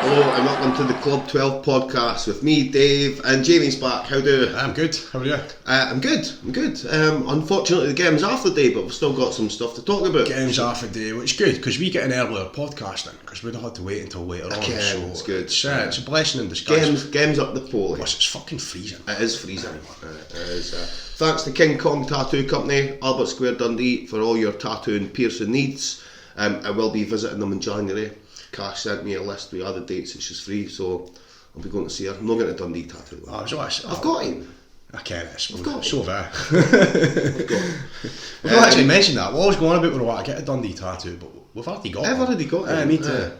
Hello and welcome to the Club 12 podcast with me, Dave, and Jamie's back. How do you? I'm good. How are you? I'm good. Unfortunately the game's off the day, but we've still got some stuff to talk about. Game's off the day, which is good because we get an earlier podcast in because we'd have had to wait until later on. So it's good. It's a blessing in disguise. Game's up the pole. Plus, it's fucking freezing. It is freezing. It is. Thanks to King Kong Tattoo Company, Albert Square, Dundee, for all your tattoo and piercing needs. I will be visiting them in January. Cash sent me a list with other dates and she's free, so I'll be going to see her. I'm not getting a Dundee tattoo. I've got him. I can't. I've got so have I. I've got him. We don't actually mention that. We're always going about we want to get a Dundee tattoo, but we've already got I've one. already got it. Me too.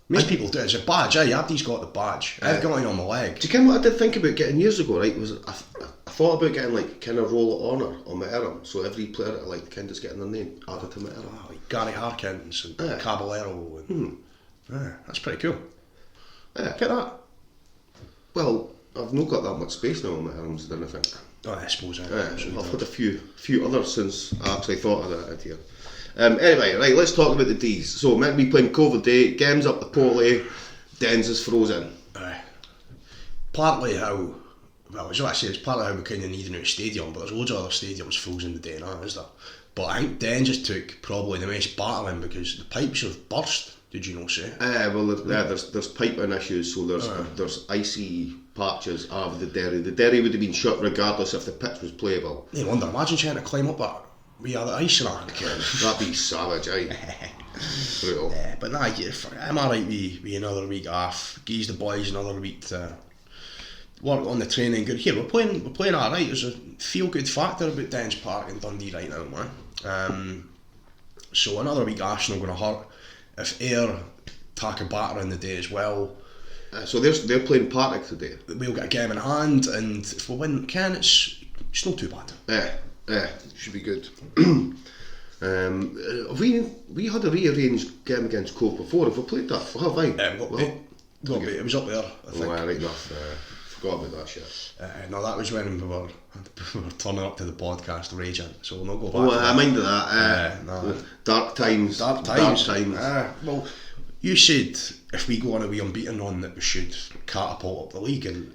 Most people do it. It's a badge. Abdi's got the badge. I've got one on my leg. Do you know what I did think about getting years ago, right? I thought about getting like kind of roll of honour on my arm, so every player that I liked kind of just getting their name added to my arm. Like Gary Harkins and Caballero. And, that's pretty cool. Get that. Well, I've not got that much space now on my arms, I think. Oh, I suppose. I've had a few others since I actually thought of that idea. Anyway, right, let's talk about the D's. So, meant to be playing Cove today, game's up the pole, Dens is frozen. Partly how, well, it's partly how we kind of need a new stadium, but there's loads of other stadiums frozen today now, is there? But I think Dens just took probably the most battling because the pipes have burst. Did you know so? Well, there's piping issues, so there's icy patches of the derry. The derry would have been shut regardless if the pitch was playable. No wonder, imagine trying to climb up that with all the ice and that. That'd be savage, Brutal. But nah, I'm alright with another week off. Geese the boys another week to work on the training. Good here. We're playing alright. There's a feel good factor about Dens Park in Dundee right now, man. So another week Arsenal going to hurt. If Ayr tack a batter in the day as well. So they're playing Partick today. We'll get a game in hand, and if we win, it's not too bad. Should be good. We had a rearranged game against Cove before. Have we played that? Have I? It was up there, I think. Right enough. Forgot about that shit. No, that was when we were turning up to the podcast raging, so we'll not go back. Oh, I minded that. Dark times. Well, you said if we go on a wee unbeaten run that we should catapult up the league, and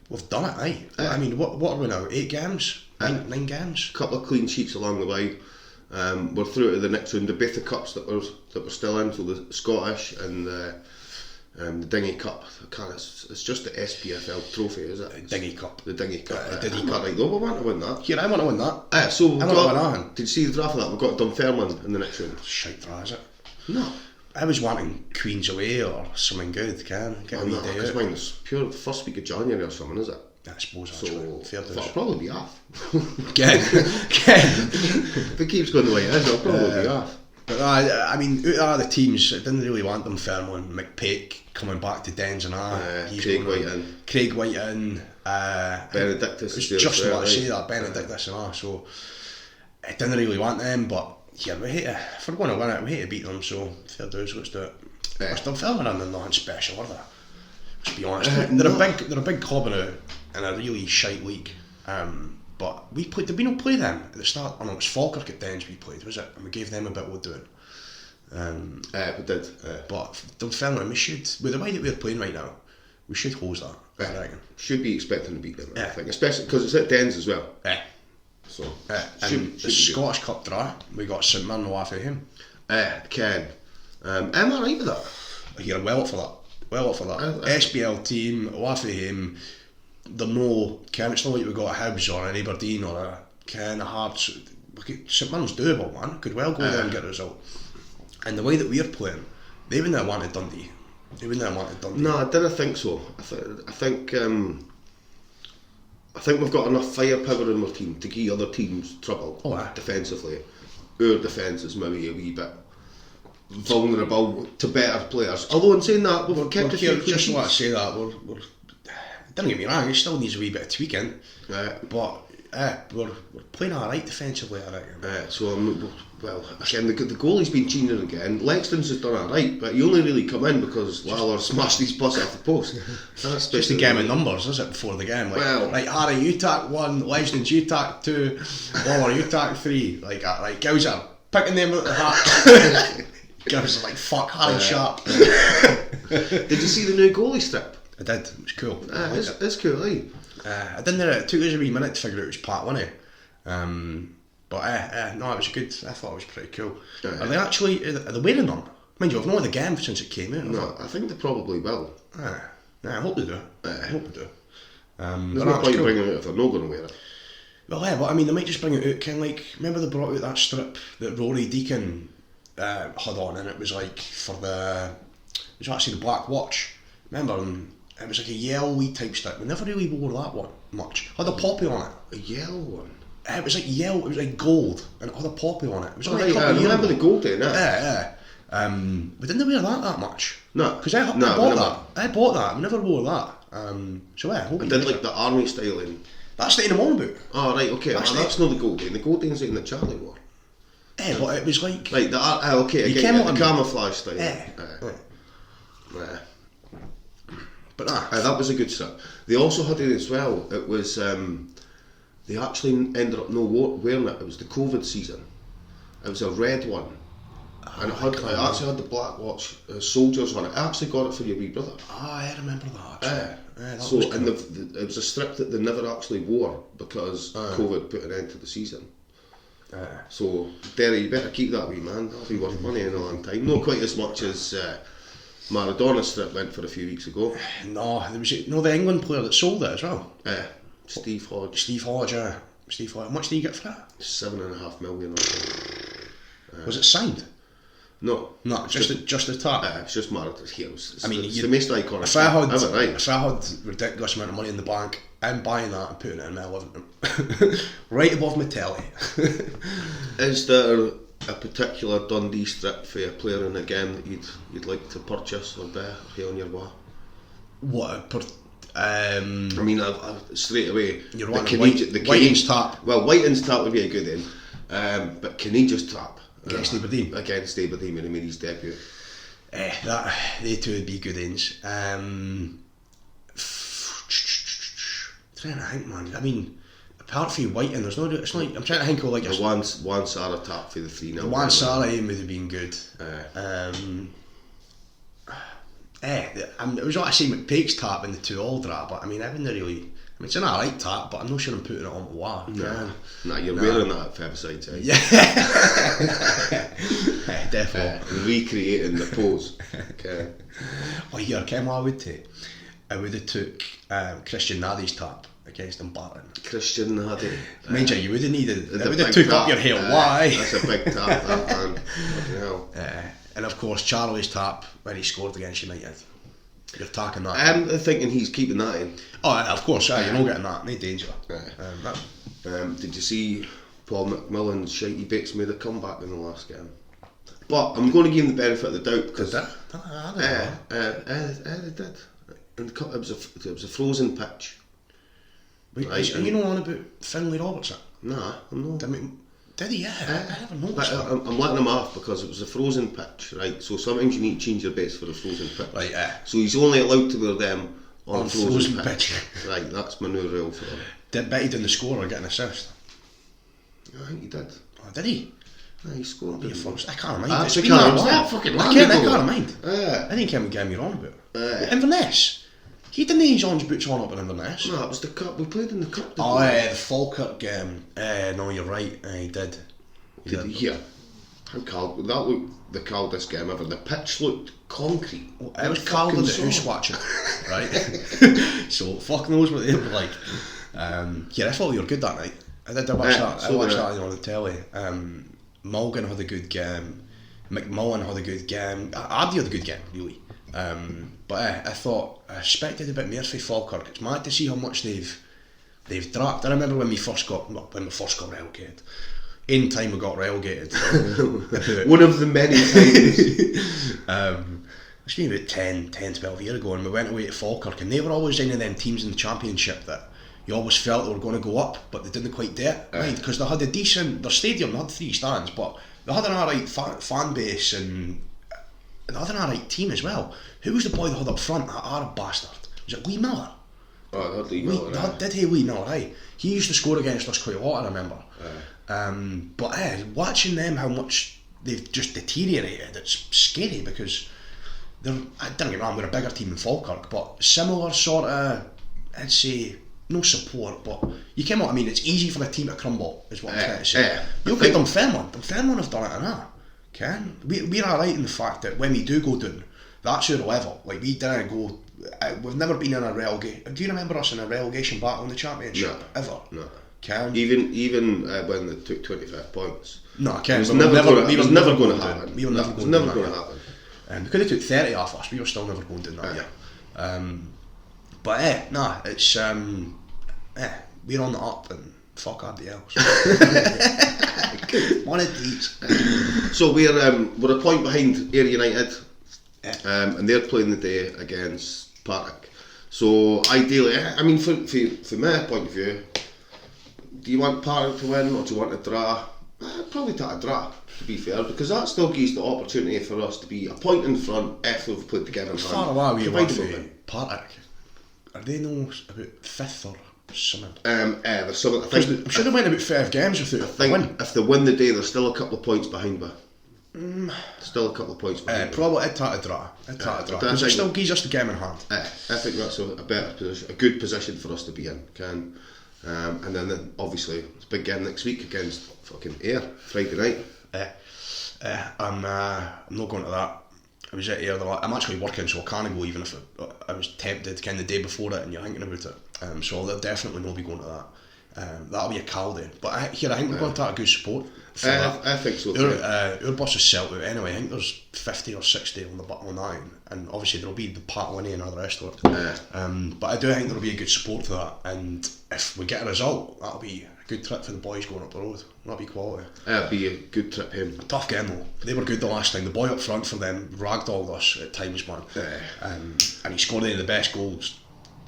we've done it, I mean, what are we now? 8 games? 9 games? A couple of clean sheets along the way. We're through to the next round. Both the cups that we're still in, so the Scottish and the Dinghy Cup. It's just the SPFL trophy, is it? Dinghy Cup. The Dinghy Cup. Dinghy Cup. Right, though, we want to win that. Here, I want to win that. So I want to win that. Did you see the draft of that? We've got Dunfermline in the next round. Shite draw, is it? No. I was wanting Queens away or something good, get a wee day because out. mine's pure first week of January or something, is it? I suppose so. Fair I'll probably be off. Again. If it keeps going the way it is, I'll probably be off. But I mean, out of the teams, I didn't really want them Fairmont, McPake coming back to Dens and Craig White in. Benedictus. It's just what I say that, Benedictus and so I didn't really want them, but yeah, if we're going to win it, we hate to beat them, so fair dues, let's do it. We're still filming them, they're nothing special, are they? Let's be honest. They're a big club in a really shite league. But did we not play them at the start? Oh no, it was Falkirk at Dens we played, was it? And we gave them a bit of doing. We did. But Dunfermline, we should, with the way that we're playing right now, we should hose that. I reckon. Should be expecting to beat them, I think. Especially because it's at Dens as well. So, and the Scottish Cup draw, we got St Mirren away for him. Ken. I'm alright with that. You're well up for that. SBL team, away for him. It's not like we got a Hibs or an Aberdeen or a Ken, a Hearts. St Mirren's doable, man. Could well go there and get a result. And the way that we're playing, they wouldn't have wanted Dundee. No, I didn't think so. I think we've got enough firepower in our team to give other teams trouble defensively. Our defence is maybe a wee bit vulnerable to better players. Although in saying that, we've kept a few. Just want to say that we're don't get me wrong, it still needs a wee bit of tweaking. But we're playing alright defensively, I reckon. Again, the goalie's been cheating again. Lexton's has done alright, but he only really come in because Lawler smashed his bus off the post. That's just a game of numbers, is it, before the game? Like Harry, you tack 1, Lexton's you tack 2, Lawler, you tack 3. Like Gowser, picking them out the hat. Gowser's like, fuck, Harry Sharp. Did you see the new goalie strip? I did. It was cool. It's cool, eh? I didn't. It took us a wee minute to figure out it was part 1. But no, it was good. I thought it was pretty cool. Are they actually? Are they wearing them? Mind you, I've not had the game since it came out. No, I think they probably will. I hope they do. I hope they do. There's no point bringing it out if they're not going to wear it. Well, but I mean, they might just bring it out. Kind of like, remember they brought out that strip that Rory Deacon had on, and it was like for the. It was actually the Black Watch. Remember? And it was like a yellowy type strip. We never really wore that one much. Had a poppy on it. A yellow one. It was like yellow. It was like gold, and it had a poppy on it. It was I remember the gold in it. We didn't wear that much. No, because I bought that. I bought that. I never wore that. So I hope. I did like the army styling. That's the thing I'm on about. Oh right, okay. That's not the Goldane. The Goldane's in the Charlie wore. But it was like. Right, okay. You came the camouflage style. But that was a good strip. They also had it as well. It was they actually ended up wearing it. It was the COVID season. It was a red one. And I actually had the Black Watch soldiers on it. I actually got it for your wee brother. I remember that actually. And it was a strip that they never actually wore because COVID put an end to the season. So Derry, you better keep that wee man. That'll be worth money in a long time. Not quite as much as Maradona strip went for a few weeks ago. No, there was the England player that sold it as well. Steve Hodge. Steve Hodge. How much did you get for that? $7.5 million. Was it signed? No, just the top. It's just Maradona. It's the most iconic. If I had ridiculous amount of money in the bank, I'm buying that and putting it in my living room, right above my telly. Is there a particular Dundee strip for a player in a game that you'd like to purchase or buy here on your way? I mean, straight away. You're wanting Whiting's tap. Well, Whiting's tap would be a good in, but Canadian's tap. Against Aberdeen when he made his debut. They two would be good ends. Trying to think, man. I mean, apart from Whiting, there's no. It's not. I'm trying to think of like the one Sarah tap for the 3-0. The one Sarah aim would have been good. It was like I say McPake's tap in the 2-2 draw, but I mean, I wouldn't really. I mean, it's an alright tap, but I'm not sure I'm putting it on WA. Nah, you're wearing that at Febside, eh? Yeah. Definitely. Recreating the pose. Okay. Well, here, Ken, what I would take? I would have took Christian Nadi's tap against Dumbarton. Christian Nadi. Mind you, you would have needed. I would have took up your hair. Why? That's a big tap, that man. And of course, Charlie's tap when he scored against United. You're talking that. I'm thinking he's keeping that in. Oh, of course, you're not getting that. No danger. Did you see Paul McMillan's shitey bits made a comeback in the last game? But I'm going to give him the benefit of the doubt because they did. And it was a frozen pitch. Wait, right, are you not on about Finlay Robertson? Nah, I'm not. Did he? Yeah, I never noticed that. I'm letting him off because it was a frozen pitch, right? So sometimes you need to change your bets for a frozen pitch. Right, So he's only allowed to wear them on a frozen pitch. Right, that's my new rule for him. Bet he didn't score or get an assist? I think he did. Oh, did he? Yeah, he scored. I can't mind. I can't mind. I think him get me wrong about. Inverness. He didn't have his orange boots on up in Inverness. No, it was the cup. We played in the cup. The Falkirk game. No, you're right. He did. Yeah. How cold? That looked the coldest game ever. The pitch looked concrete. Well, it was cold at the house watching, right? So fuck knows what they were like. Yeah, I thought you were good that night. I did watch that. I watched that on the telly. Mulligan had a good game. McMullen had a good game. Abdi had a good game, really. But I thought I expected a bit more from Falkirk. It's mad to see how much they've dropped. I remember when we first got relegated. In time we got relegated. One of the many times. It's been about 12 years ago, and we went away to Falkirk, and they were always one of them teams in the Championship that you always felt they were going to go up, but they didn't quite do it, right? Because they had their stadium, they had 3 stands, but they had an alright fan base, and they had an alright team as well. Who was the boy that had up front, that Arab bastard? Was it Lee Miller? Oh, that Lee Miller, Did he Lee Miller, right? He used to score against us quite a lot, I remember. But watching them, how much they've just deteriorated, it's scary because I don't get me wrong, we're a bigger team than Falkirk, but similar sort of, I'd say, no support, but you came out, I mean, it's easy for a team to crumble, is what I'm trying to say. You look at Dunfermline have done it enough. We're alright in the fact that when we do go down, that's our level. Like, we didn't go, we've never been in a relegation. Do you remember us in a relegation battle in the Championship? No. Ever? No. Even when they took 25 points. No, I can't. It was never going to happen. We were never going to happen. Because they took 30 off us, we were still never going down that year. But it's we're on the up and fuck RDL. One of these. So we're a point behind Ayr United, and they're playing the day against Partick. So ideally, I mean, from my point of view, do you want Partick to win or do you want a draw? I'd probably take a draw, to be fair, because that still gives the opportunity for us to be a point in front if we've played the game in hand. Far away we were from Partick. Are they no about 5th or something? There's something. I think I'm sure they went about 5 games without a win. If they win the day, there's still a couple of points behind me. Still a couple of points behind. Probably I'd take a draw. Because it still gives us the game in hand. I think that's a better position, a good position for us to be in. And then obviously it's a big game next week against fucking Ayr, Friday night. I'm not going to that. I was at Ayr. I'm actually working, so I can't go even if I was tempted kind of the day before it and you're thinking about it. So I'll definitely not be going to that. That'll be a Caldy. But I think we're going to have a good support. I think so too. Our bus is sold out anyway. I think there's 50 or 60 on the bottom line, and obviously there'll be the part winning and all the rest of it. But I do think there'll be a good support for that, and if we get a result, that'll be a good trip for the boys going up the road. That'll be quality. It'll be a good trip home. Tough game though. They were good the last time. The boy up front for them ragdolled us at times, man. And he scored any of the best goals.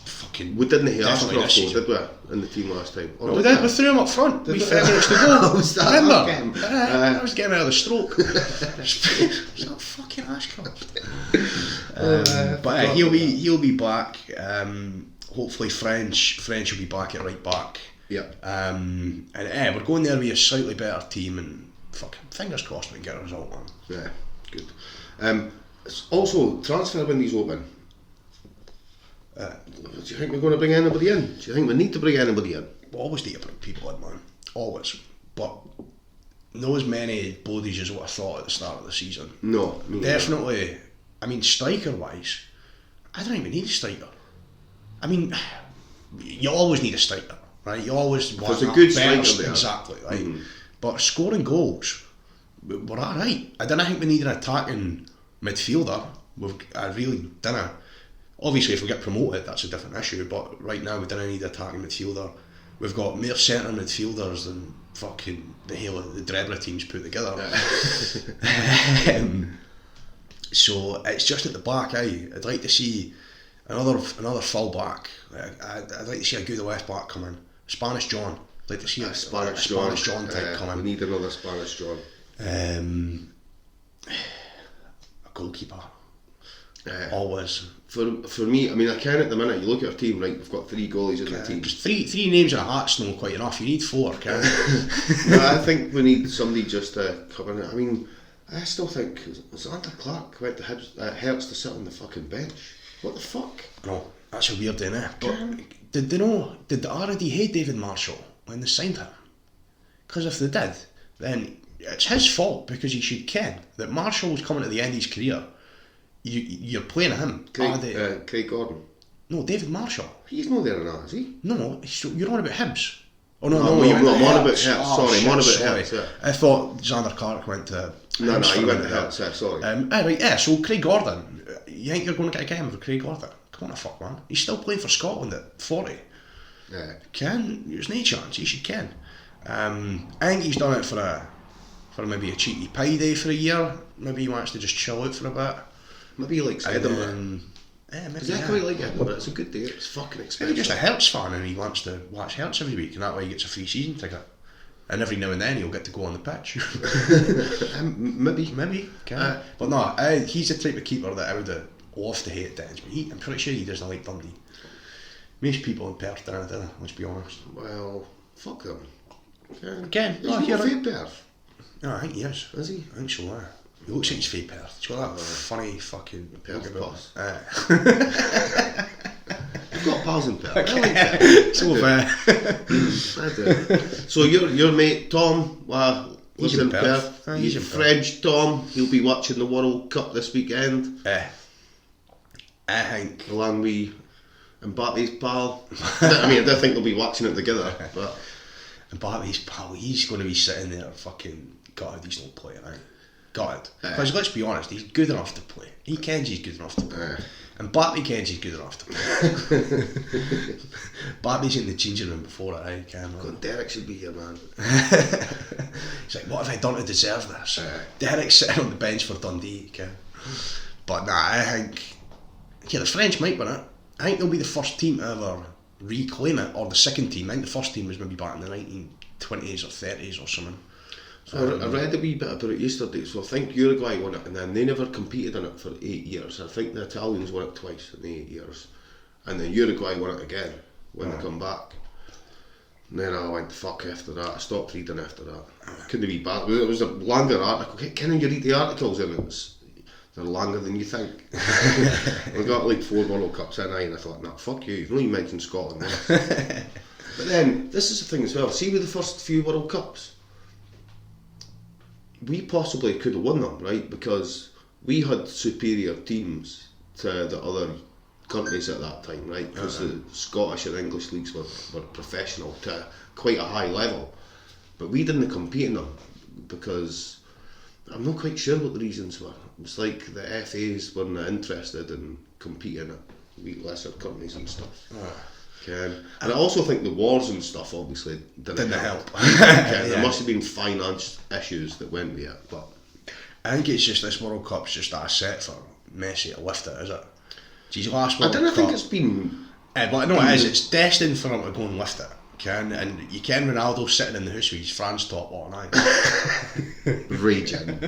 Fucking we didn't hear Ashcroft though, did we, in the team last time? No, we did. We threw him up front. We 5 minutes to go. Remember? I was getting out of the stroke. It's not fucking Ashcroft. But he'll be back. Hopefully French will be back at right back. Yeah. And we're going there with a slightly better team, and fucking fingers crossed we can get a result, man. Yeah, good. Also, transfer window's open. Do you think we're going to bring anybody in? Do you think we need to bring anybody in? We always need to bring people in, man. Always. But not as many bodies as what I thought at the start of the season. No. Definitely. I mean, striker-wise, I don't even need a striker. I mean, you always need a striker, right? You always want a good striker there. Exactly, right? But scoring goals, we're alright. I didn't think we need an attacking midfielder. I really didn't. Obviously, if we get promoted, that's a different issue, but right now we don't need an attacking midfielder. We've got more centre midfielders than fucking the Drebra teams put together. So it's just at the back, I'd like to see another full back. I'd like to see a good left back come in. Spanish John. I'd like to see a Spanish John type come in. We need another Spanish John. A goalkeeper. Always. For me, I mean, I can at the minute. You look at our team, right? We've got 3 goalies in the team. Three names in a hat's not quite enough. You need 4, can No, I think we need somebody just to come in. I mean, I still think Xander Clark went to Hertz to sit on the fucking bench. What the fuck? No, that's a weird thing, eh? But did they already hate David Marshall when they signed him? Because if they did, then it's his fault, because he should ken that Marshall was coming to the end of his career. You're playing him. Craig Gordon. No, David Marshall. He's not there now, is he? No, you're on about Hibs. Oh no, I'm on about Hertz. Sorry, I'm on about Hertz. Yeah. I thought Xander Clark went to. No, he went to Hertz. Sorry. Right, so Craig Gordon. You think you're going to get a game with Craig Gordon? Come on, the fuck, man. He's still playing for Scotland at 40. Yeah. There's no chance. He should ken. I think he's done it for maybe a cheeky pie day for a year. Maybe he wants to just chill out for a bit. Maybe he likes Edinburgh. Maybe I quite like Edinburgh. It's a good day. It's fucking expensive. Maybe just a Hertz fan and he wants to watch Hertz every week, and that way he gets a free season ticket. And every now and then he'll get to go on the pitch. Maybe. But no, he's the type of keeper that I would love to hate Dens, but I'm pretty sure he doesn't like Dundee. Most people in Perth don't, let's be honest. Well, fuck them. Again, He's not from Perth. No, I think he is. Is he? I think so, He looks like he's from Perth. He's got that funny fucking... Perth pass. I've I've got pals in Perth. I like it. So I do. So your mate Tom lives in Perth. He's in French Tom. He'll be watching the World Cup this weekend. I think along with Mbappe's pal. I don't think they'll be watching it together. But Mbappe's pal, he's going to be sitting there fucking gutted he's not playing, right? Gutted. Because let's be honest, he's good enough to play. He kens he's good enough to play. And Mbappe kens he's good enough to play. Mbappe's in the changing room before it, right? God, Derek should be here, man. He's like, what have I done to deserve this? Derek's sitting on the bench for Dundee, okay? But nah, I think... Yeah, the French might win it. I think they'll be the first team to ever reclaim it, or the second team. I think the first team was maybe back in the 1920s or 30s or something. So I read a wee bit about it yesterday. So I think Uruguay won it, and then they never competed in it for 8 years. I think the Italians won it twice in the 8 years, and then Uruguay won it again when they come back. And then I went fuck after that. I stopped reading after that. Couldn't be bad. It was a longer article. Can you read the articles in it? They're longer than you think. I got like 4 World Cups in, and I thought, nah, fuck you. You've not even mentioned Scotland. But then, this is the thing as well. See, with the first few World Cups, we possibly could have won them, right? Because we had superior teams to the other countries at that time, right? Because the Scottish and English leagues were professional to quite a high level. But we didn't compete in them because I'm not quite sure what the reasons were. It's like the FAs weren't interested in competing at lesser countries and stuff. And I also think the wars and stuff obviously didn't help. There must have been finance issues that went with it. But I think it's just this World Cup's just a set for Messi to lift it, is it? Geez, last World Cup. I don't think it's been... but no, it is. It's destined for him to go and lift it. And you can Ronaldo sitting in the house with his France top on, raging,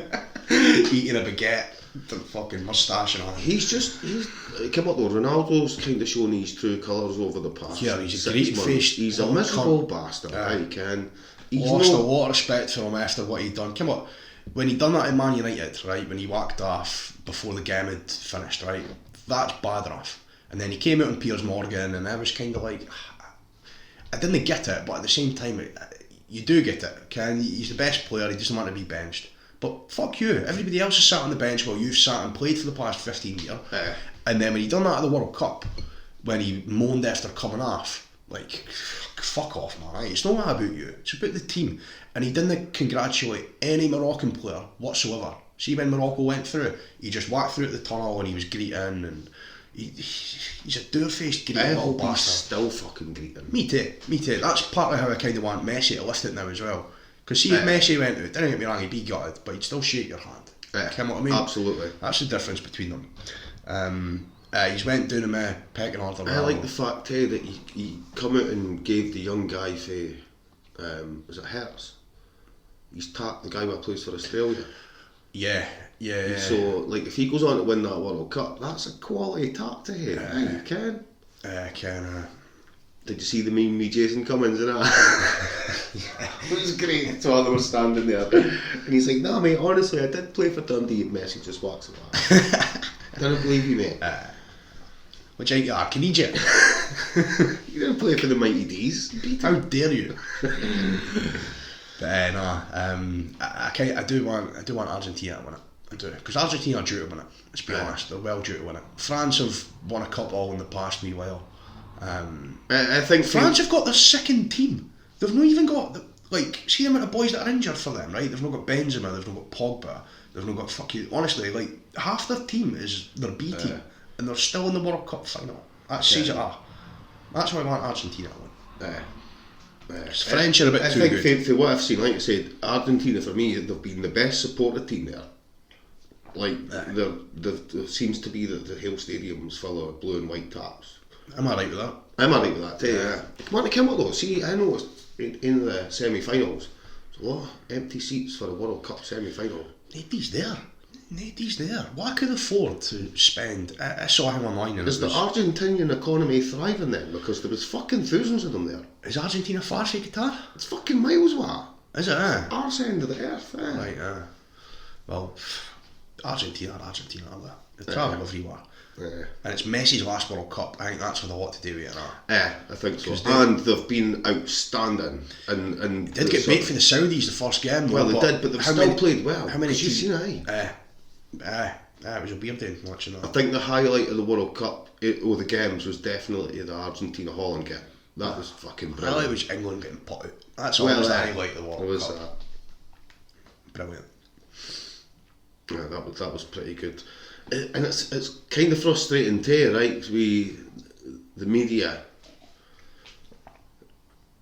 eating a baguette, the fucking moustache and all. He's come up though. Ronaldo's kind of shown his true colours over the past. Yeah, he's a great faced. He's a miserable bastard. He's lost a lot of respect for him after what he'd done. Come on, when he done that in Man United, right? When he walked off before the game had finished, right? That's bad enough. And then he came out on Piers Morgan, and I was kind of like, I didn't get it, but at the same time, you do get it. He's the best player, he doesn't want to be benched. But fuck you, everybody else has sat on the bench while you've sat and played for the past 15 years. And then when he done that at the World Cup, when he moaned after coming off, like, fuck off, man, right? It's not about you, it's about the team. And he didn't congratulate any Moroccan player whatsoever. See, when Morocco went through, he just walked through the tunnel and he was greeting, and he's a door-faced greeting little bastard. Still fucking greeting. Me too. That's partly how I kind of want Messi to lift it now as well. Because see, if Messi went out, didn't get me wrong, he'd be gutted, but he'd still shake your hand. You know what I mean? Absolutely. That's the difference between them. He's went down the pecking order. I like the fact that he come out and gave the young guy for was it Hertz? He's tapped the guy that plays for Australia. Yeah. So, like, if he goes on to win that World Cup, that's a quality tap to him. You can. Did you see the meme with Jason Cummins and that? It was great. So they were standing there, and he's like, "Nah, mate. Honestly, I did play for Dundee." And Messi just walks away. I don't believe you, mate. Which ain't you are, Canadian. You didn't play for the Mighty D's. How dare you? But I do want Argentina to win it. I do, because Argentina are due to win it. Let's be honest, they're well due to win it. France have won a couple in the past wee while. I think France have got their second team. They've not even got see the amount of boys that are injured for them, right? They've not got Benzema, they've not got Pogba, they've not got honestly, like, half their team is their B team, and they're still in the World Cup final. That says it all. That's why I want Argentina to win. French are a bit too good. I think for what I've seen, like I said, Argentina for me, they've been the best supported team there. Like, there seems to be that the Hill Stadium's full of blue and white taps. I'm alright with that. I'm alright with that too. Come on, come on though. See, I know in the semi-finals, there's a lot of empty seats for a World Cup semi-final. Nobody's there. What I could afford to spend, I saw him online. Is the Argentinian economy thriving then? Because there was fucking thousands of them there. Is Argentina far from Qatar? It's fucking miles away. Is it? Arse end of the earth. Right, well, Argentina, aren't they? They travel everywhere. And it's Messi's last World Cup. I think that's with a lot to do with it. I think so. And they've been outstanding. And they did get beat for the Saudis the first game. Well, they did, but they've still played well. How many? Did you see that? It was a weird day watching that. I think the highlight of the World Cup, or the games, was definitely the Argentina-Holland game. That was fucking brilliant. The highlight was England getting put out. That's always the highlight of the World Cup. That. Brilliant. Yeah, that was pretty good. And it's kind of frustrating too, right? The media,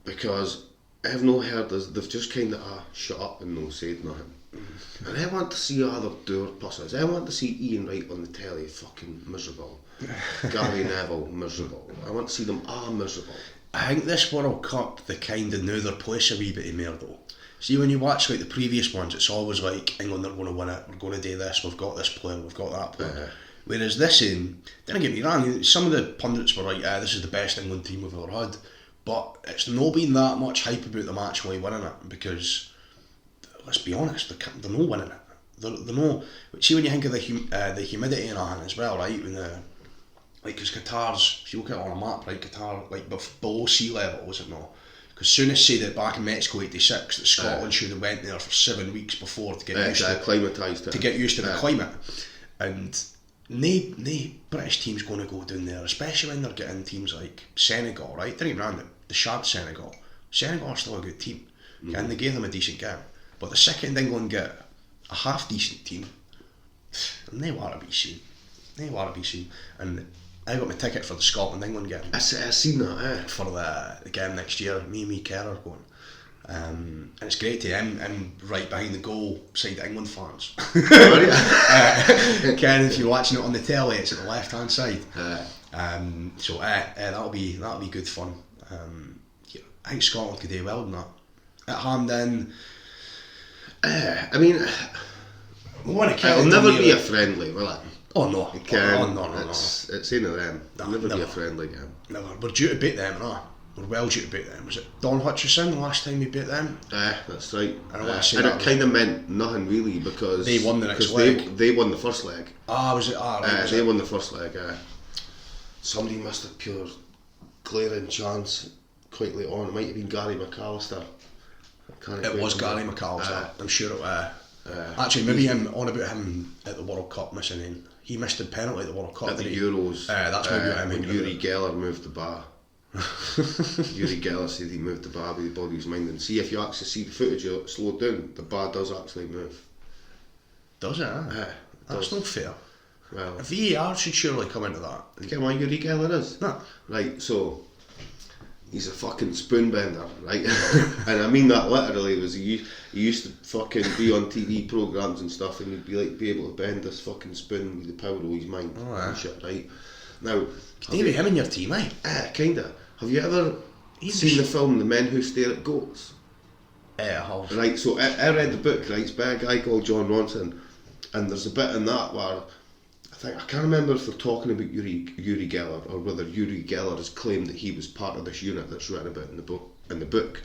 because I've not heard this. They've just kind of shut up and no said nothing. And I want to see other door pussers. I want to see Ian Wright on the telly fucking miserable. Gary Neville miserable. I want to see them miserable. I think this World Cup, they kind of knew their place a wee bit more though. See, when you watch like the previous ones, it's always like England are going to win it, we're going to do this, we've got this player, we've got that player. Whereas this don't get me wrong, some of the pundits were like, this is the best England team we've ever had. But it's not been that much hype about them actually winning it, because let's be honest, they're not winning it. They're not. See, when you think of the humidity and all as well, right? When because Qatar's, if you look at it on a map, right, Qatar like below sea level, is it not? Because Souness said that back in Mexico '86 that Scotland should have went there for 7 weeks before to get used to acclimatised to get used to the climate, and no British team's going to go down there, especially when they're getting teams like Senegal, right? They're even around the sharp Senegal. Senegal are still a good team, and they gave them a decent game. But the second England get a half decent team, they want to be seen. They want to be seen, and I got my ticket for the Scotland-England game. I seen that, for the game next year. Me and Kerr are going. And it's great to I'm right behind the goal beside the England fans. Ken, if you're watching it on the telly, it's at the left hand side. So that'll be good fun. I think Scotland could do well in that. At Hampden, I mean, it'll never be a friendly, will it? Oh no! It can. Oh no! It's in of them. It'll never be a friendly game. Never. We're due to beat them, no? We're well due to beat them. Was it Don Hutchison the last time we beat them? That's right. And it kind of meant nothing really, because they won the next leg. They won the first leg. Was it? Right, they won the first leg. Somebody missed a pure glaring chance quite late on. It might have been Gary McAllister. It was Gary McAllister. I'm sure it was. Actually, maybe on about him at the World Cup missing in. He missed a penalty at the World Cup. At the Euros. That's maybe what I mean. When Yuri Geller moved the bar. Yuri Geller said he moved the bar with the body of his mind. And see, if you actually see the footage, you slow down, the bar does actually move. Does it? That's not fair. Well, a VAR should surely come into that. You get why Yuri Geller is? No. Right, so he's a fucking spoon bender, right? And I mean that literally. He used to fucking be on TV programmes and stuff, and he'd be able to bend this fucking spoon with the power of his mind and shit, right? Now, maybe him in your team, eh? Kinda. Have you ever seen the film The Men Who Stare at Goats? I have. Right, so I read the book, right? It's by a guy called John Ronson, and there's a bit in that where I can't remember if they're talking about Yuri Geller, or whether Yuri Geller has claimed that he was part of this unit that's written about in the book.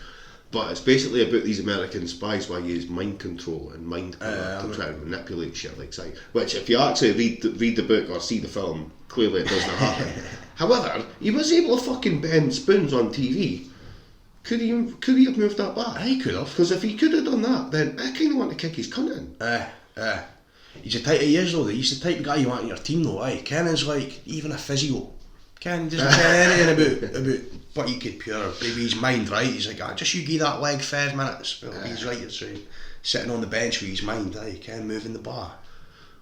But it's basically about these American spies where you use mind control and mind power to try and manipulate shit like that. Which, if you actually read the book or see the film, clearly it doesn't happen. However, he was able to fucking bend spoons on TV. Could he have moved that back? He could have. Because if he could have done that, then I kind of want to kick his cunt in. He's the type of years though. He's the type of guy you want in your team though. Ken is like even a physio. Ken doesn't care anything about what he could pure maybe his mind, right? He's like, just you give that leg 5 minutes. He's right, so sitting on the bench with his mind, Ken moving the bar.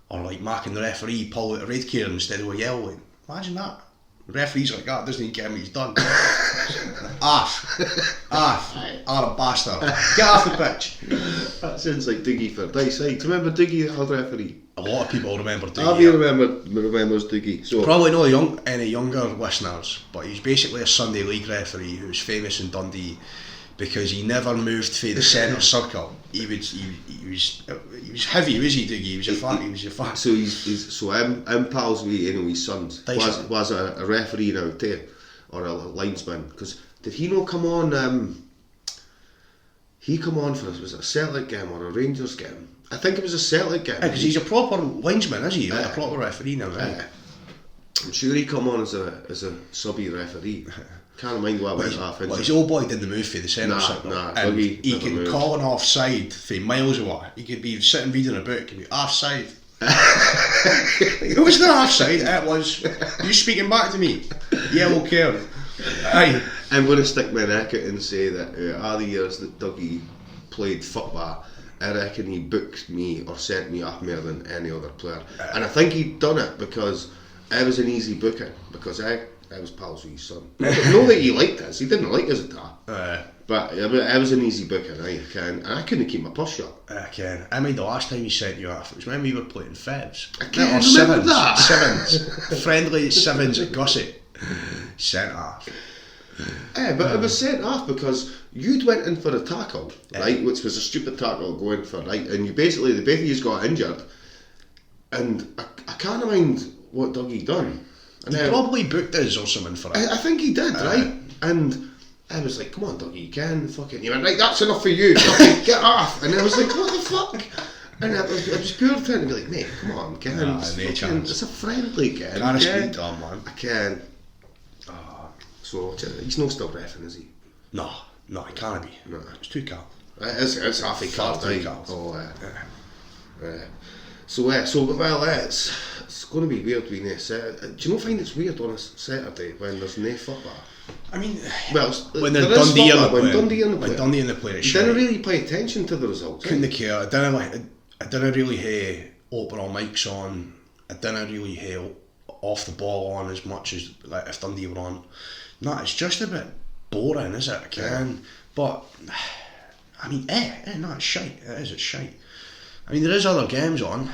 Or like marking the referee pull out a red card instead of a yellow one. Imagine that. The referee's like, doesn't he get him, he's done. Off, a bastard. Get off the pitch. That sounds like Diggy for Dice. Do you remember Diggy, the old referee? A lot of people remember Diggy. Have you remembers Diggy? So probably not any younger listeners, but he's basically a Sunday League referee who's famous in Dundee because he never moved through the centre circle. He was heavy, was he, Diggy? He was a fat. So I'm pals with his sons. Was a referee now too, or a linesman? Because did he not come on? He come on for us. Was it a Celtic game or a Rangers game? I think it was a Celtic game. Because he's a proper linesman, is he? Like a proper referee now, right? I'm sure he come on as a subby referee. Can't mind what went off. Well, his old boy didn't move for the centre circle. And he could call an offside from miles away. He could be sitting reading a book and be offside. It was not offside, it was. You speaking back to me? Yellow card. Aye. I'm going to stick my neck out and say that all the years that Dougie played football, I reckon he booked me or sent me off more than any other player. And I think he'd done it because I was an easy booking, because I was pals with his son. Not that he liked us, he didn't like us at that. But I was an easy booking, and I couldn't keep my purse shut. I can. I mean, the last time he sent you off, it was when we were playing Febs. I can't remember that. Sevens. Friendly sevens at Gossett. Sent off. But it was sent off because you'd went in for a tackle, right, which was a stupid tackle going for, right, and you basically, the both of you got injured, and I can't mind what Dougie done. And he probably booked us or something for it. I think he did, right, and I was like, come on Dougie, you can fucking, you went, right, that's enough for you, fucking get off, and I was like, what the fuck? And it was pure trying to be like, mate, come on, Ken, it's a friendly Ken. Can't speak to him, man. I can. So he's no still reffing, is he? No, he can't be. No, it's too cold. It's half a card, right? Oh, So well, it's going to be weird with this. Do you not find it's weird on a Saturday when there's no football? I mean, well, when Dundee in the play, you didn't really pay attention to the results. Couldn't care. I didn't really hear opener mics on. I didn't really hear off the ball on as much as like if Dundee were on. No, it's just a bit boring, is it? But I mean, no, it's shite. It's shite. I mean, there is other games on,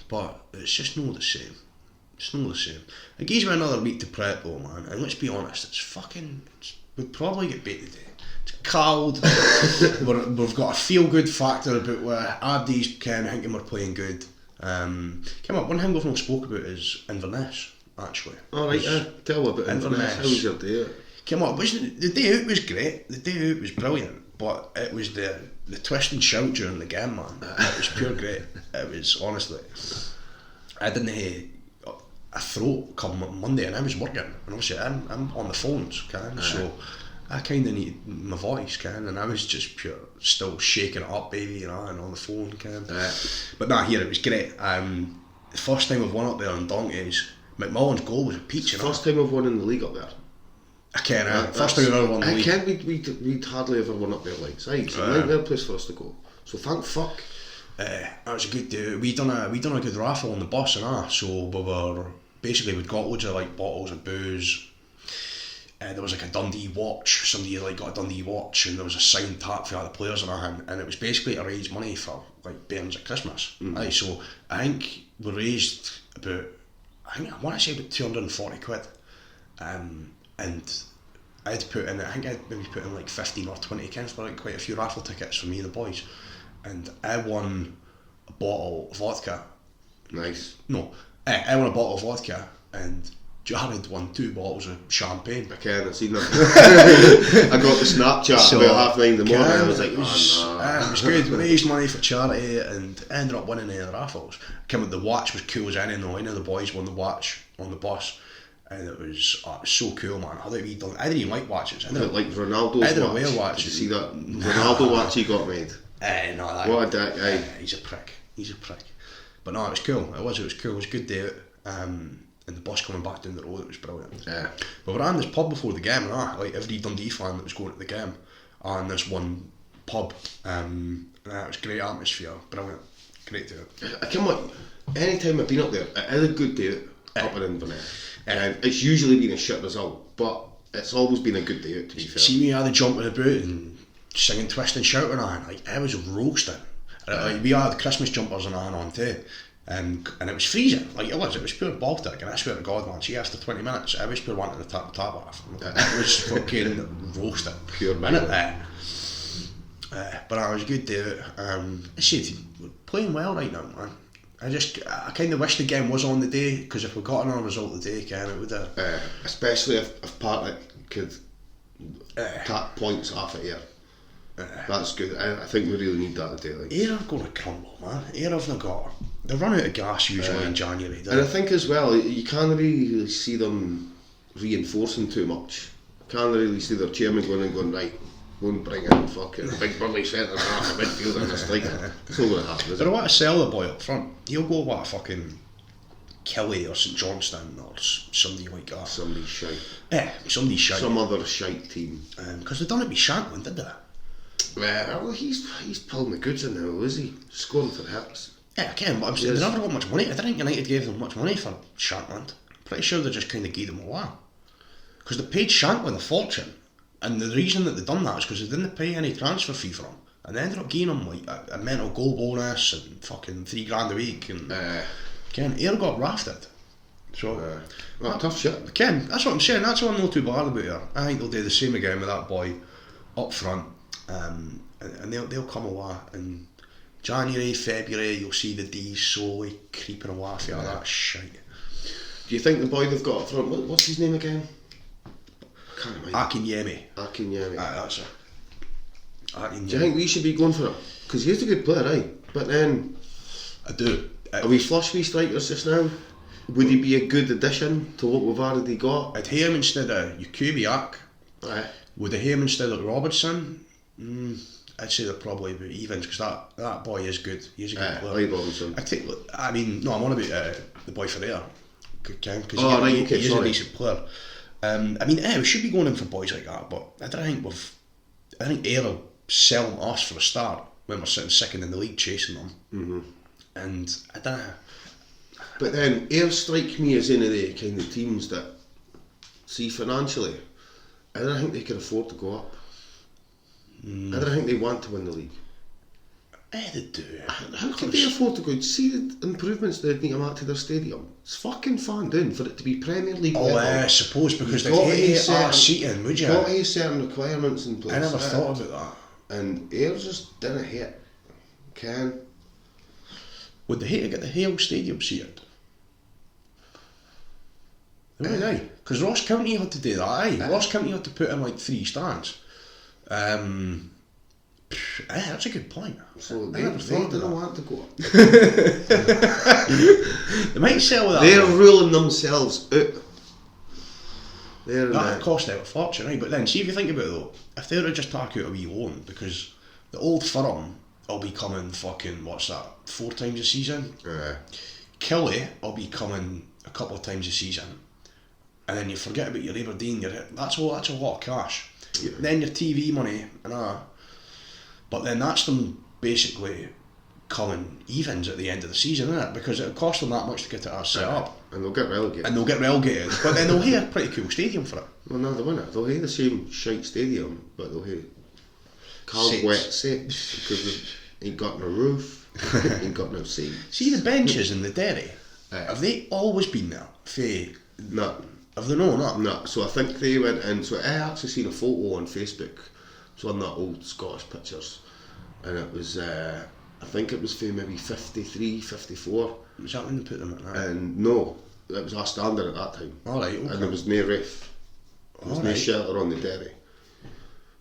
but it's just not the same. It's not the same. It gives me another week to prep though, man. And let's be honest, we'd probably get beat today. It's cold. We've got a feel-good factor about where Abdi's thinking we're playing good. One thing we've not spoke about is Inverness, actually. Alright, tell me about Inverness. How was your day out? The day out was great. The day out was brilliant. But it was the twist and shout during the game, man. It was pure great. It was, honestly, I didn't have a throat come Monday, and I was working, and obviously I'm on the phones, so I kind of needed my voice, and I was just still shaking it up, baby, and on the phone, But here it was great. The first time I've won up there on Donkeys. McMullen's goal was a peach. First time I've won in the league up there. First time I've ever won the league. We'd hardly ever won up there, like, so it's a nightmare place for us to go. So thank fuck. That was a good day. We done a good raffle on the bus, so we'd got loads of like bottles of booze. There was like a Dundee watch. Somebody like got a Dundee watch, and there was a signed tap for all the players in our hand, and it was basically to raise money for like bairns at Christmas. So I think we raised about, I want to say about 240 quid, and I had put in, I think I'd maybe put in like 15 or 20 cans for like quite a few raffle tickets for me and the boys, and I won a bottle of vodka. Nice. No, I won a bottle of vodka, and Jared won 2 bottles of champagne. I've seen that. I got the Snapchat about 9:30 in the morning, and I was like, oh no. It was good. We raised money for charity and ended up winning the raffles. The watch was cool as any, though. The boys won the watch on the bus, and it was so cool, man. I didn't even like watches. Like Ronaldo's watch. I didn't wear watches. Did you see that Ronaldo watch he got made? What a dick, He's a prick. But no, it was cool. It was cool. It was a good day out. And the bus coming back down the road, it was brilliant. But we ran this pub before the game, like every Dundee fan that was going to the game, and this one pub, it was great atmosphere, brilliant, great day out. Anytime I've been up there, it is a good day out up in Inverness. It's usually been a shit result, but it's always been a good day out, to be fair. See me had the jumping about and singing, twist and shouting on, like I was roasting. We had Christmas jumpers and on too. And it was freezing, like it was pure Baltic, and I swear to God, man, see, after 20 minutes, I was pure wanting to tap the tap off. It was fucking roasting. Pure man. But it was a good day out. We're playing well right now, man. I kind of wish the game was on the day, because if we got another result today, it would have... especially if Partick could tap points off it here. That's good. I think we really need that today. Like. Ayr are going to crumble, man. Ayr have not got... They run out of gas usually in January. And I think as well, you can't really see them reinforcing too much. Can't really see their chairman going, right, go and bring in fucking big burly centre half, a midfielder and a striker. It's not going to happen, is They it? want to sell the boy up front. He'll go what, fucking Kelly or St Johnstone or somebody like that. Somebody shite. Somebody shite. Some other shite team. Because they done it with Shanklin, did they? Well, he's pulling the goods in now, is he? Scoring for Hearts. Yeah, again, but I'm saying they never got much money. I don't think United gave them much money for Shanklin. Pretty sure they just kind of gave them a while. Because they paid Shanklin a fortune. And the reason that they done that is because they didn't pay any transfer fee for him. And they ended up giving him like a mental goal bonus and fucking $3,000 a week. And Ken, Ayr got rafted. So, well, tough shit. Ken, that's what I'm saying. That's what I'm not too bad about here. I think they'll do the same again with that boy up front. And they'll come away. And January, February, you'll see the D's slowly creeping away for that shite. Do you think the boy they've got up front, what's his name again? I can't remember. Akinyemi. That's it. Do you think we should be going for him? Because he's a good player, right? But then... I do. Are we flush with strikers just now? Would he be a good addition to what we've already got? I'd hear him instead of Kubiak. Would I hear him instead of Robertson? I'd say they're probably about evens because that boy is good. He's a good player. Like Robinson. I'm on about the boy for Ayr. Because he is a decent player. We should be going in for boys like that, but I think Ayr will sell them us for a start when we're sitting second in the league chasing them. Mm-hmm. And I don't know. But then Ayr strike me as one of the kind of teams that, see, financially, I don't think they can afford to go up. I don't think they want to win the league. They do. How can they afford to go? See the improvements they need to make to their stadium? It's fucking fan down for it to be Premier League level. I suppose because they hate seating, would you? Got to have certain requirements in place. I never thought about that. And Ayr just didn't hit. Would they hate to get the Hale Stadium seated? They would, because Ross County had to do that, Ross County had to put in like 3 stands. That's a good point. So they don't want to go up. They might sell that. They're ruling themselves out. That cost out a fortune, right? But then, see if you think about it though, if they were to just take out a wee loan, because the old firm will be coming fucking, 4 times a season? Killy will be coming a couple of times a season. And then you forget about your Aberdeen, that's a lot of cash. Yeah. Then your TV money and but then that's them basically coming evens at the end of the season, isn't it? Because it'll cost them that much to get it set up. And they'll get relegated. But then they'll have a pretty cool stadium for it. Well, no, they won't. They'll have the same shite stadium, but they'll have wet seats because they ain't got no roof, ain't got no seats. See the benches in the Derry? Have they always been there? No. Have they not? No. So I think they went in. So I actually seen a photo on Facebook. It's one of that old Scottish pictures, and it was I think it was for maybe 53, 54. Was that when they put them at that? And no, it was our standard at that time. Alright, okay. And there was no roof. There was no shelter on the Derry.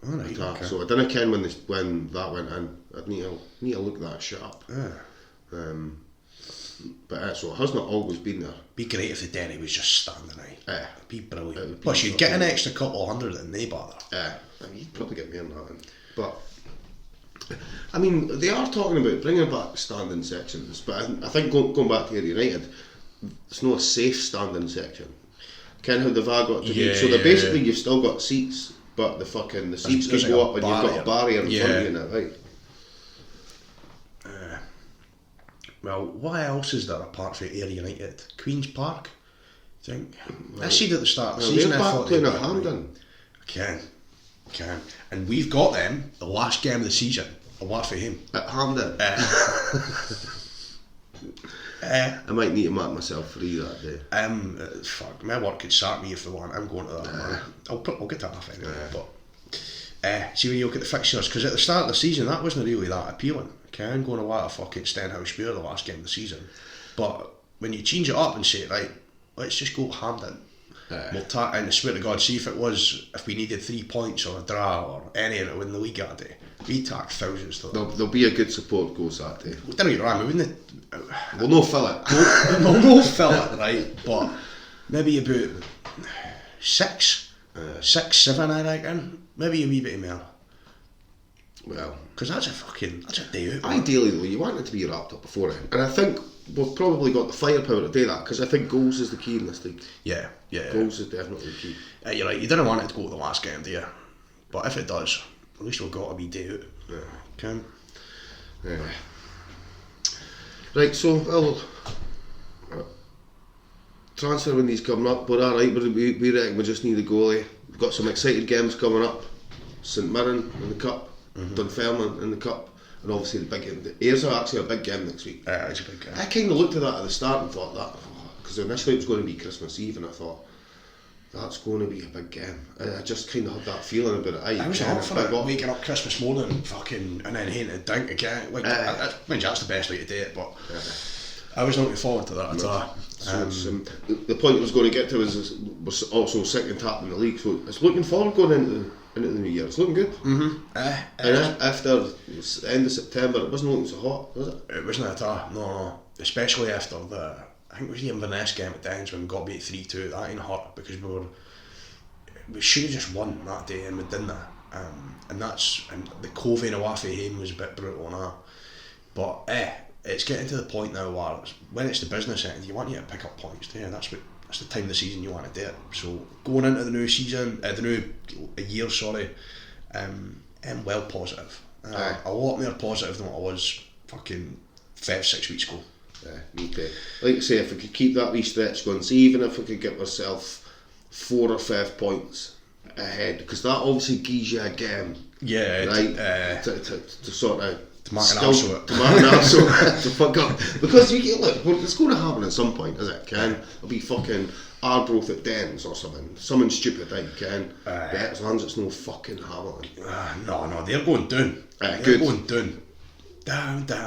Alright, okay. So I didn't ken when that went in. I'd need to look that shit up. But so it has not always been there. Be great if the Derry was just standing right. Be brilliant. Be plus you'd get an extra couple of hundred and they bother. I mean, you'd probably get more than that in. But I mean, they are talking about bringing back standing sections, but I think going back to United, it's not a safe standing section. Ken how they've got to be. So they're basically, you've still got seats, but the seats can go up and you've got a barrier in front of you now, right? Well, what else is there apart from Ayr United? Queen's Park, I think. I see at the start of the season. They're back playing at Hampden. Can. And we've got them, the last game of the season, away for him. At Hampden? I might need to mark myself free that day. Fuck, my work could sack me if they want. I'm going to that, man. I'll get that off anyway, but... see when you look at the fixtures, because at the start of the season that wasn't really that appealing. I'm going away to fucking Stenhouse Square the last game of the season, but when you change it up and say, right, let's just go to Hampden, And I swear to God, see if we needed 3 points or a draw or any of it win the league that day, we'd tack thousands to them. There'll be a good support goes that day. Well, don't get me wrong, we wouldn't. We'll no fill it. We'll no fill it, right? But maybe about 6, 7, I reckon. Maybe a wee bit more. Well, because that's a day out. Ideally, though, you want it to be wrapped up before it, and I think we've probably got the firepower to do that because I think goals is the key in this league. Yeah. Goals is definitely the key. You're right. You didn't want it to go to the last game, do you? But if it does, at least we've got a wee day out. Yeah. Okay. Yeah. Right. So, transfer windows coming up. We're all right. We reckon we just need a goalie. We've got some exciting games coming up. St Mirren in the cup. Dunfermline in the cup, and obviously the big game. Ayers are actually a big game next week. It's a big game. I kind of looked at that at the start and thought that, because initially it was going to be Christmas Eve, and I thought that's going to be a big game. I just kind of had that feeling about it. I was up for it, waking up Christmas morning, and then hating it down again. That's the best way to do it, but I was looking forward to that at all. So the point I was going to get to is we're also second top in the league, so it's looking forward going into the new year. It's looking good. And after the end of September, it wasn't looking so hot, was it? It wasn't at all. No. Especially after I think it was the Inverness game at Dens when we got beat 3-2. That ain't hurt because we should have just won that day and we didn't. And the Cove and away from home was a bit brutal and that. But it's getting to the point now where when it's the business end, you want you to pick up points. Yeah, that's the time of the season you want to do it. So going into the new season, the new year, I'm well positive. A lot more positive than what I was fucking 5-6 weeks ago. Me too. Like I say, if we could keep that wee stretch going, see even if we could get ourselves 4 or 5 points ahead, because that obviously gives you a game. Yeah, right. To sort of. To mark an arsehole. To mark an arsehole. To fuck up. Because it's going to happen at some point, is it? It'll be fucking Arbroath at Dens or something stupid, right? As long as it's no fucking Hamilton. No, they're going down. They're going down. Down.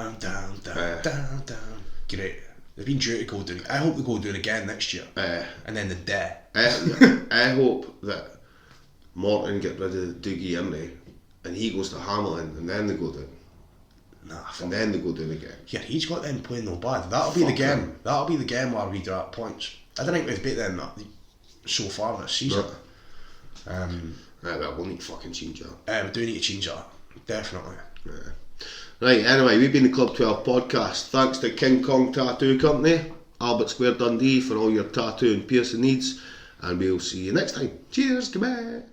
Great. They've been due to go down. I hope they go down again next year. And then the day. I hope that Morton get rid of Dougie Imrie and he goes to Hamilton and then they go down. And then they go down again. Yeah, he's got them playing no bad. That'll be the game. That'll be the game where we drop points. I don't think we've beat them so far this season. We'll need to fucking change that. We do need to change that. Definitely. Right, anyway, we've been the Club 12 podcast. Thanks to King Kong Tattoo Company, Albert Square, Dundee, for all your tattoo and piercing needs. And we'll see you next time. Cheers, goodbye.